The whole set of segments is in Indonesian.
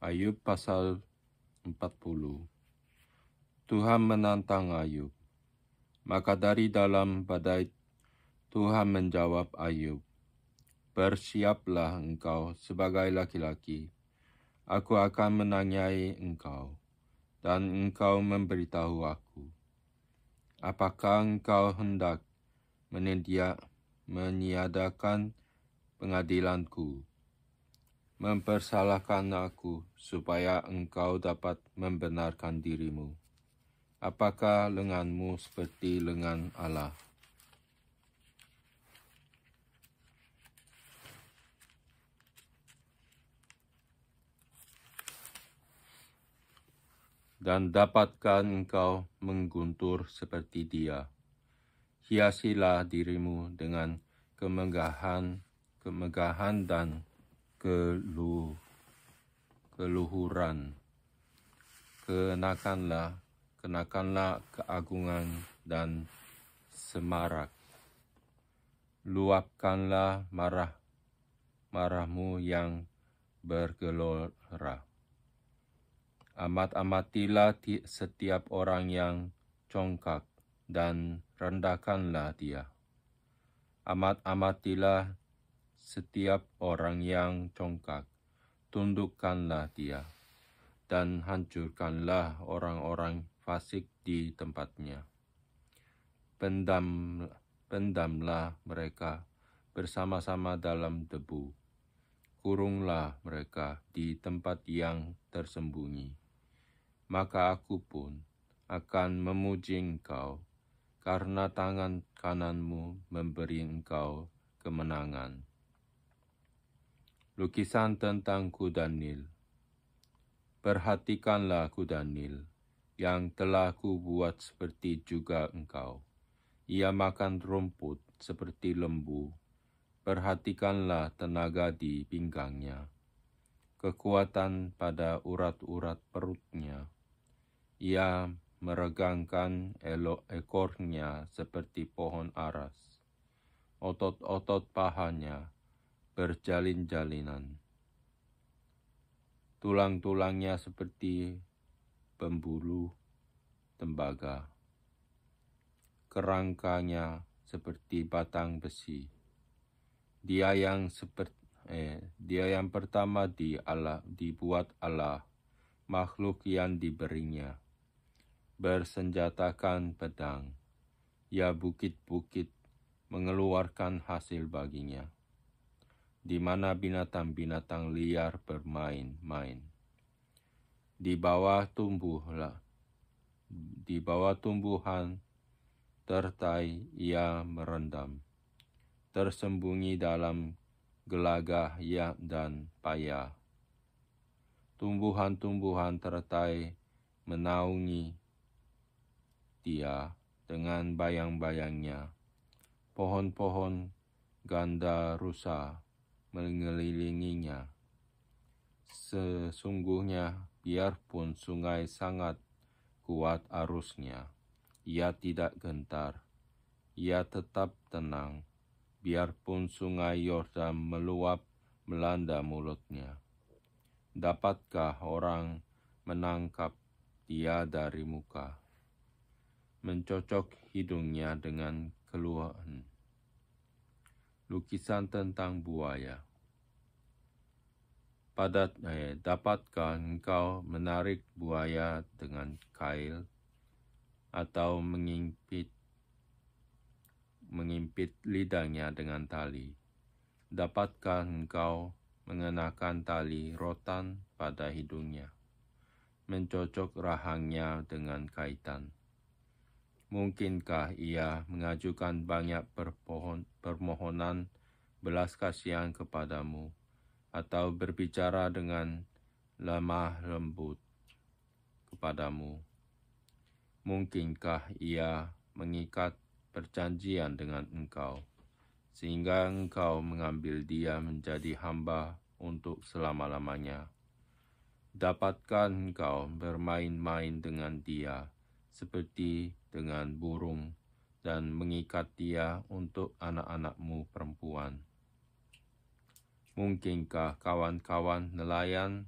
Ayub pasal 40. Tuhan menantang Ayub. Maka dari dalam badai Tuhan menjawab Ayub, "Bersiaplah engkau sebagai laki-laki. Aku akan menanyai engkau, dan engkau memberitahu aku. Apakah engkau hendak meniadakan pengadilanku, mempersalahkan aku supaya engkau dapat membenarkan dirimu? Apakah lenganmu seperti lengan Allah? Dan dapatkah engkau mengguntur seperti dia? Hiasilah dirimu dengan kemegahan dan keluhuran. Kenakanlah keagungan dan semarak. Luapkanlah marahmu yang bergelora. Amatilah setiap orang yang congkak dan rendahkanlah dia. Amatilah setiap orang yang congkak, tundukkanlah dia, dan hancurkanlah orang-orang fasik di tempatnya. Pendamlah mereka bersama-sama dalam debu. Kurunglah mereka di tempat yang tersembunyi. Maka aku pun akan memuji engkau, karena tangan kananmu memberi engkau kemenangan." Lukisan tentang kuda Nil. Perhatikanlah kuda Nil, yang telah kubuat seperti juga engkau. Ia makan rumput seperti lembu. Perhatikanlah tenaga di pinggangnya, kekuatan pada urat-urat perutnya. Ia meregangkan ekornya seperti pohon aras. Otot-otot pahanya berjalin-jalinan. Tulang-tulangnya seperti pembuluh tembaga. Kerangkanya seperti batang besi. Dia yang pertama dibuat Allah, makhluk yang diberinya. Bersenjatakan pedang, ya bukit-bukit mengeluarkan hasil baginya, di mana binatang-binatang liar bermain-main. Di bawah tumbuhan tertai ia merendam, tersembunyi dalam gelagah dan paya. Tumbuhan-tumbuhan tertai menaungi dia dengan bayang-bayangnya. Pohon-pohon ganda rusa mengelilinginya. Sesungguhnya biarpun sungai sangat kuat arusnya, ia tidak gentar. Ia tetap tenang, biarpun sungai Yordan meluap melanda mulutnya. Dapatkah orang menangkap dia dari muka, mencocok hidungnya dengan keluhan? Lukisan tentang buaya. Dapatkah engkau menarik buaya dengan kail, atau mengimpit lidahnya dengan tali? Dapatkah engkau mengenakan tali rotan pada hidungnya, mencocok rahangnya dengan kaitan? Mungkinkah ia mengajukan banyak permohonan belas kasihan kepadamu, atau berbicara dengan lemah lembut kepadamu? Mungkinkah ia mengikat perjanjian dengan engkau, sehingga engkau mengambil dia menjadi hamba untuk selama-lamanya? Dapatkah engkau bermain-main dengan dia seperti dengan burung, dan mengikat dia untuk anak-anakmu perempuan? Mungkinkah kawan-kawan nelayan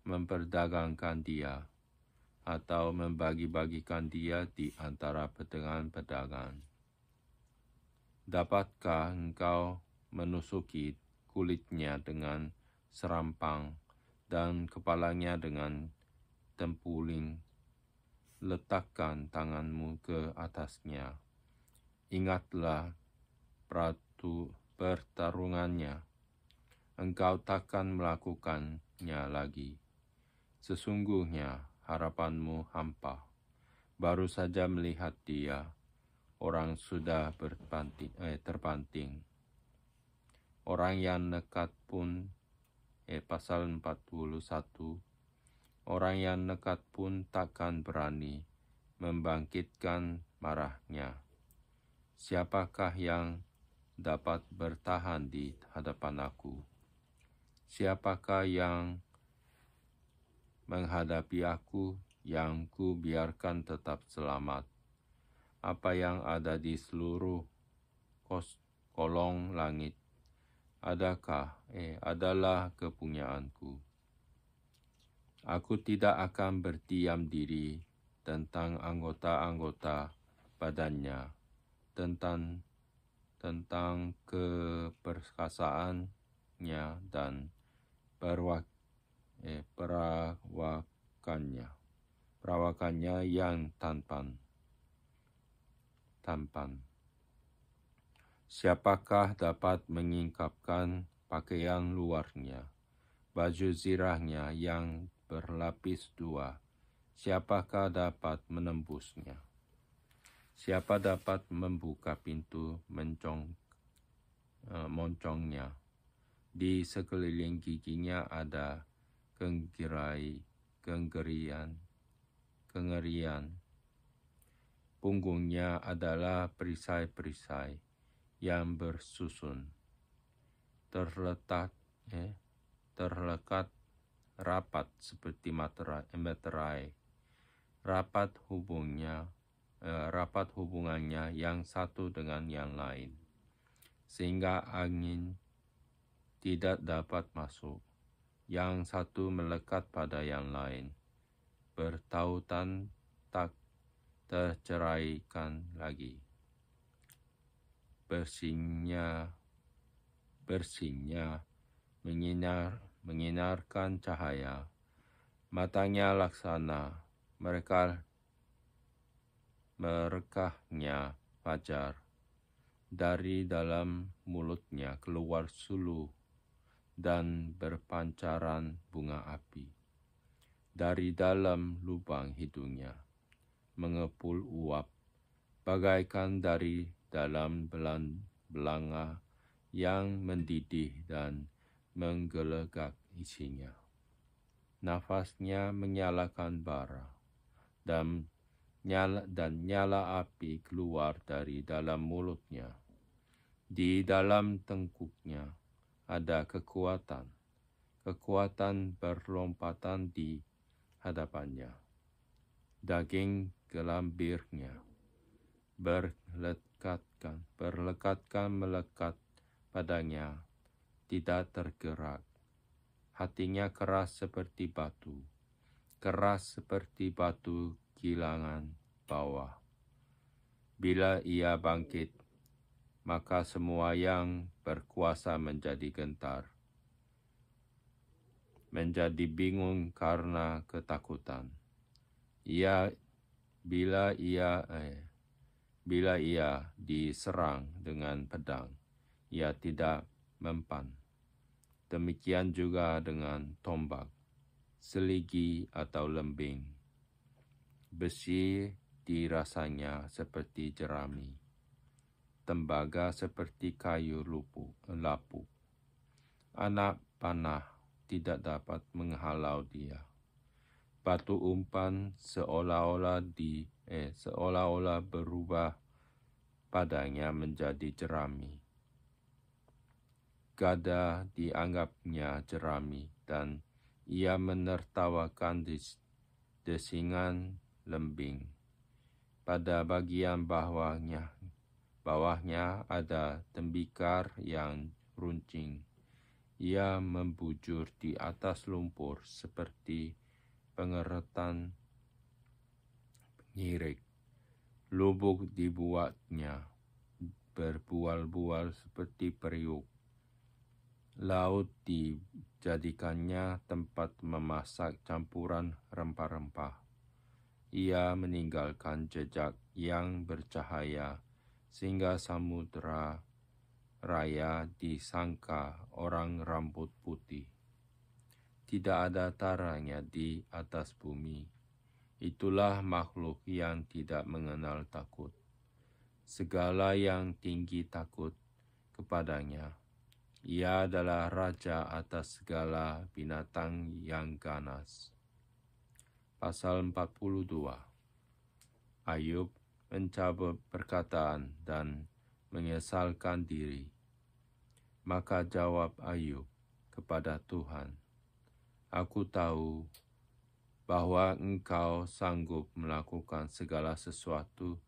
memperdagangkan dia atau membagi-bagikan dia di antara pedagang-pedagang. Dapatkah engkau menusuki kulitnya dengan serampang dan kepalanya dengan tempuling? Letakkan tanganmu ke atasnya. Ingatlah pertarungannya. Engkau takkan melakukannya lagi. Sesungguhnya harapanmu hampa. Baru saja melihat dia, orang sudah terbanting. Orang yang nekat pun, pasal 41, orang yang nekat pun takkan berani membangkitkan marahnya. Siapakah yang dapat bertahan di hadapan aku? Siapakah yang menghadapi aku yang ku biarkan tetap selamat? Apa yang ada di seluruh kolong langit adalah kepunyaanku. Aku tidak akan berdiam diri tentang anggota-anggota badannya, tentang keperkasaannya dan perawakannya yang tampan. Siapakah dapat mengingkapkan pakaian luarnya, baju zirahnya yang berlapis dua? Siapakah dapat menembusnya? Siapa dapat membuka pintu moncongnya? Di sekeliling giginya ada kengerian. Punggungnya adalah perisai-perisai yang bersusun, terlekat rapat seperti meterai. Rapat hubungannya yang satu dengan yang lain, sehingga angin tidak dapat masuk. Yang satu melekat pada yang lain, bertautan tak terceraikan lagi. Bersihnya menyinarkan cahaya. Matanya laksana merekahnya fajar. Dari dalam mulutnya keluar suluh dan berpancaran bunga api. Dari dalam lubang hidungnya mengepul uap, bagaikan dari dalam belanga yang mendidih dan menggelegak isinya. Nafasnya menyalakan bara, dan nyala api keluar dari dalam mulutnya. Di dalam tengkuknya ada kekuatan berlompatan di hadapannya. Daging gelambirnya melekat padanya, tidak tergerak. Hatinya keras seperti batu kilangan bawah. Bila ia bangkit, maka semua yang berkuasa menjadi gentar, menjadi bingung karena ketakutan. Bila ia diserang dengan pedang, ia tidak mempan. Demikian juga dengan tombak, seligi atau lembing. Besi dirasanya seperti jerami, tembaga seperti kayu lapuk. Anak panah tidak dapat menghalau dia. Batu umpan seolah-olah berubah padanya menjadi jerami. Gada dianggapnya jerami, dan ia menertawakan desingan lembing. Pada bagian bawahnya ada tembikar yang runcing. Ia membujur di atas lumpur seperti pengeretan pengirik. Lubuk dibuatnya berbual-bual seperti periuk. Laut dijadikannya tempat memasak campuran rempah-rempah. Ia meninggalkan jejak yang bercahaya, sehingga samudera raya disangka orang rambut putih. Tidak ada taranya di atas bumi. Itulah makhluk yang tidak mengenal takut. Segala yang tinggi takut kepadanya. Ia adalah raja atas segala binatang yang ganas. Pasal 42. Ayub mencabut perkataan dan menyesalkan diri. Maka jawab Ayub kepada Tuhan, "Aku tahu bahwa Engkau sanggup melakukan segala sesuatu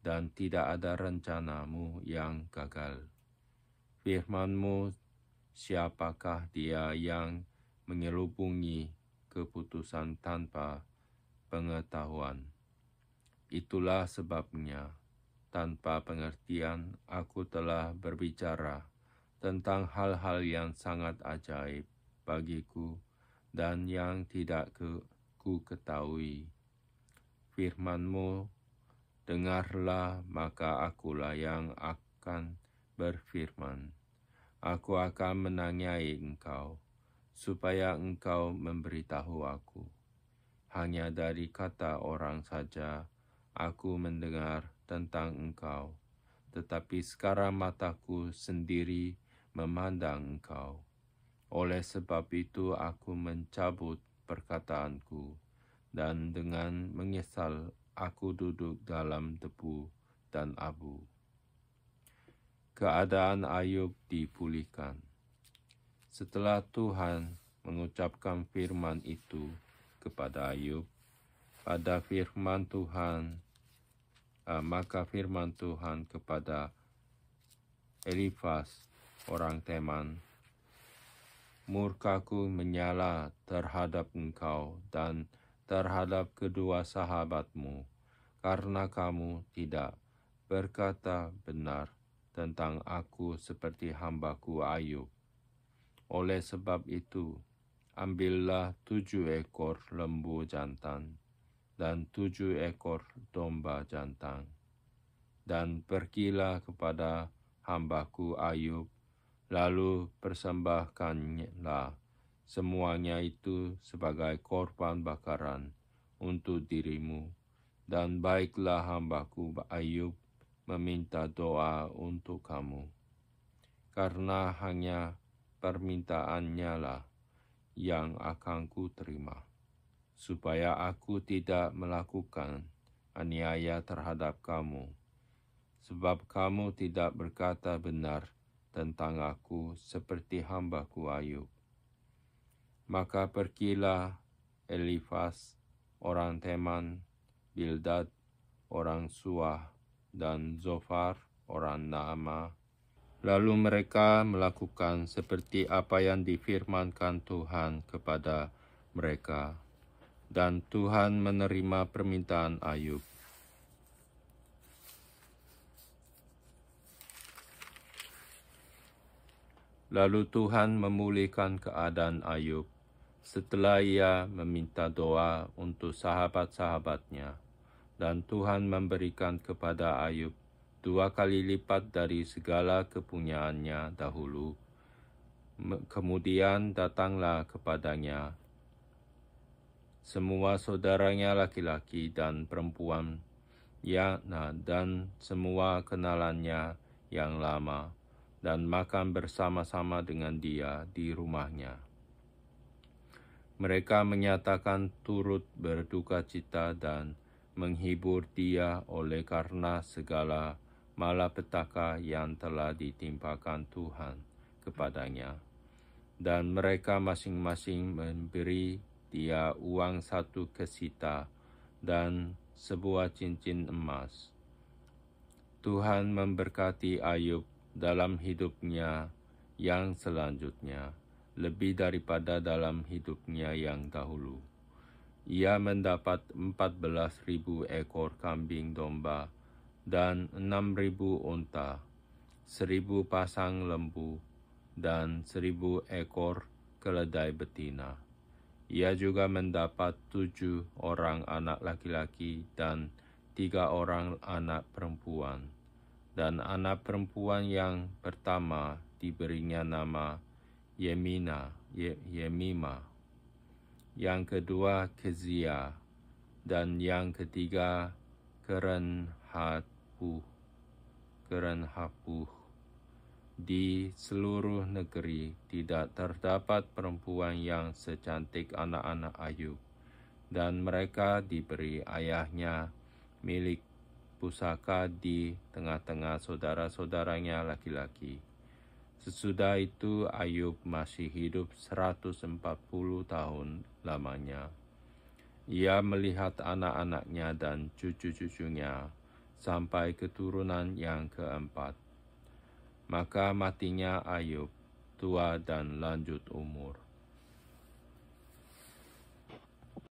dan tidak ada rencanamu yang gagal. Firman-Mu, siapakah dia yang menyelubungi keputusan tanpa pengetahuan? Itulah sebabnya, tanpa pengertian aku telah berbicara tentang hal-hal yang sangat ajaib bagiku dan yang tidak ku ketahui. Firman-Mu, dengarlah, maka akulah yang akan berfirman. Aku akan menanyai Engkau, supaya Engkau memberitahu aku. Hanya dari kata orang saja aku mendengar tentang Engkau, tetapi sekarang mataku sendiri memandang Engkau. Oleh sebab itu aku mencabut perkataanku, dan dengan menyesal aku duduk dalam debu dan abu." Keadaan Ayub dipulihkan. Setelah Tuhan mengucapkan firman itu kepada Ayub, maka firman Tuhan kepada Elifas orang Teman, "Murkaku menyala terhadap engkau dan terhadap kedua sahabatmu, karena kamu tidak berkata benar tentang aku seperti hambaku Ayub. Oleh sebab itu, ambillah 7 ekor lembu jantan dan 7 ekor domba jantan, dan pergilah kepada hambaku Ayub, lalu persembahkanlah semuanya itu sebagai korban bakaran untuk dirimu, dan baiklah hambaku Ayub meminta doa untuk kamu, karena hanya permintaannya lah yang akan ku terima, supaya aku tidak melakukan aniaya terhadap kamu, sebab kamu tidak berkata benar tentang aku seperti hambaku Ayub." Maka pergilah Elifas orang Teman, Bildad orang Suah, dan Zofar orang Naamah. Lalu mereka melakukan seperti apa yang difirmankan Tuhan kepada mereka, dan Tuhan menerima permintaan Ayub. Lalu Tuhan memulihkan keadaan Ayub setelah ia meminta doa untuk sahabat-sahabatnya, dan Tuhan memberikan kepada Ayub 2 kali lipat dari segala kepunyaannya dahulu. Kemudian datanglah kepadanya semua saudaranya laki-laki dan perempuan, dan semua kenalannya yang lama, dan makan bersama-sama dengan dia di rumahnya. Mereka menyatakan turut berduka cita dan menghibur dia oleh karena segala malapetaka yang telah ditimpakan Tuhan kepadanya. Dan mereka masing-masing memberi dia uang 1 kesita dan sebuah cincin emas. Tuhan memberkati Ayub dalam hidupnya yang selanjutnya, lebih daripada dalam hidupnya yang dahulu. Ia mendapat 14.000 ekor kambing domba dan 6.000 unta, 1.000 pasang lembu, dan 1.000 ekor keledai betina. Ia juga mendapat 7 orang anak laki-laki dan 3 orang anak perempuan. Dan anak perempuan yang pertama diberinya nama Yemima, yang kedua Kezia, dan yang ketiga Kerenhapuh. Di seluruh negeri tidak terdapat perempuan yang secantik anak-anak Ayub, dan mereka diberi ayahnya milik pusaka di tengah-tengah saudara-saudaranya laki-laki. Sesudah itu Ayub masih hidup 140 tahun lamanya. Ia melihat anak-anaknya dan cucu-cucunya sampai keturunan yang keempat. Maka matinya Ayub, tua dan lanjut umur.